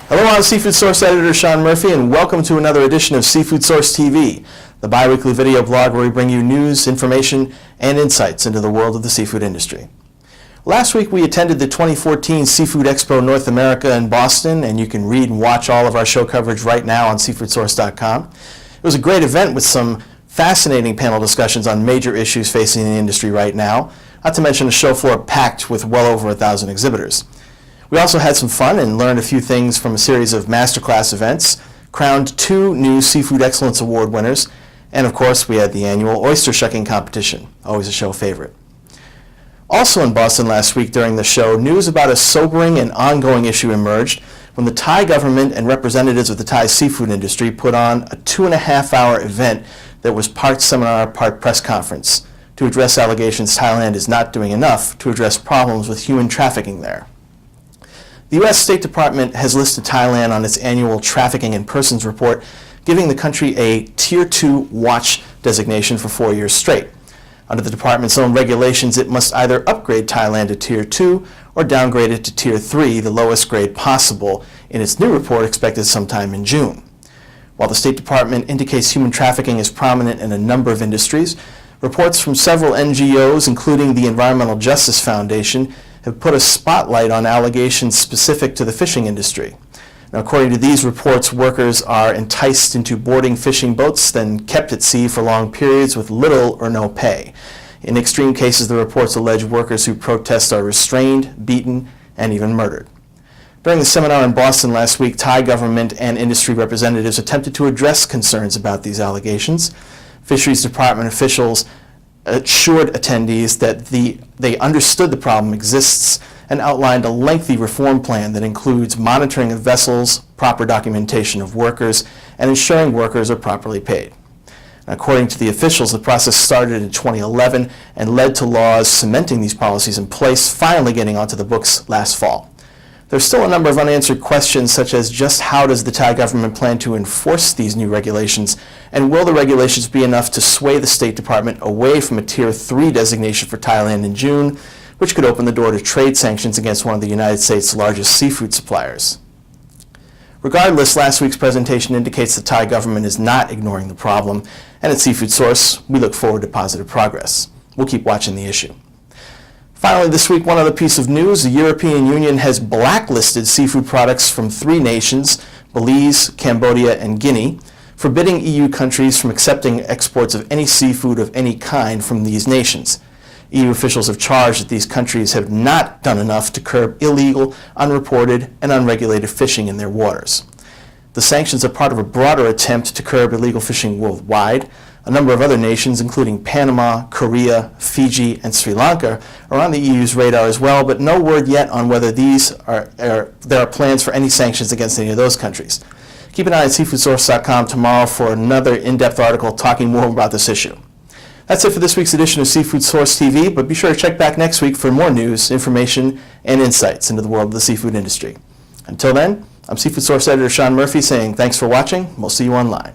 Hello, I'm Seafood Source Editor Sean Murphy, and welcome to another edition of Seafood Source TV, the bi-weekly video blog where we bring you news, information, and insights into the world of the seafood industry. Last week we attended the 2014 Seafood Expo North America in Boston, and you can read and watch all of our show coverage right now on SeafoodSource.com. It was a great event with some fascinating panel discussions on major issues facing the industry right now, not to mention a show floor packed with well over 1,000 exhibitors. We also had some fun and learned a few things from a series of masterclass events, crowned 2 new Seafood Excellence Award winners, and of course we had the annual oyster shucking competition, always a show favorite. Also in Boston last week during the show, news about a sobering and ongoing issue emerged when the Thai government and representatives of the Thai seafood industry put on a 2.5-hour event that was part seminar, part press conference to address allegations Thailand is not doing enough to address problems with human trafficking there. The U.S. State Department has listed Thailand on its annual Trafficking in Persons report, giving the country a Tier 2 watch designation for 4 years straight. Under the department's own regulations, it must either upgrade Thailand to Tier 2 or downgrade it to Tier 3, the lowest grade possible, in its new report expected sometime in June. While the State Department indicates human trafficking is prominent in a number of industries, reports from several NGOs, including the Environmental Justice Foundation, have put a spotlight on allegations specific to the fishing industry. Now, according to these reports, workers are enticed into boarding fishing boats, then kept at sea for long periods with little or no pay. In extreme cases, the reports allege workers who protest are restrained, beaten, and even murdered. During the seminar in Boston last week, Thai government and industry representatives attempted to address concerns about these allegations. Fisheries Department officials assured attendees that they understood the problem exists and outlined a lengthy reform plan that includes monitoring of vessels, proper documentation of workers, and ensuring workers are properly paid. According to the officials, the process started in 2011 and led to laws cementing these policies in place, finally getting onto the books last fall. There's still a number of unanswered questions, such as just how does the Thai government plan to enforce these new regulations, and will the regulations be enough to sway the State Department away from a Tier 3 designation for Thailand in June, which could open the door to trade sanctions against one of the United States' largest seafood suppliers. Regardless, last week's presentation indicates the Thai government is not ignoring the problem, and at Seafood Source, we look forward to positive progress. We'll keep watching the issue. Finally, this week, one other piece of news. The European Union has blacklisted seafood products from 3 nations, Belize, Cambodia, and Guinea, forbidding EU countries from accepting exports of any seafood of any kind from these nations. EU officials have charged that these countries have not done enough to curb illegal, unreported, and unregulated fishing in their waters. The sanctions are part of a broader attempt to curb illegal fishing worldwide. A number of other nations, including Panama, Korea, Fiji, and Sri Lanka, are on the EU's radar as well, but no word yet on whether there are plans for any sanctions against any of those countries. Keep an eye on SeafoodSource.com tomorrow for another in-depth article talking more about this issue. That's it for this week's edition of Seafood Source TV, but be sure to check back next week for more news, information, and insights into the world of the seafood industry. Until then, I'm Seafood Source Editor Sean Murphy saying thanks for watching. We'll see you online.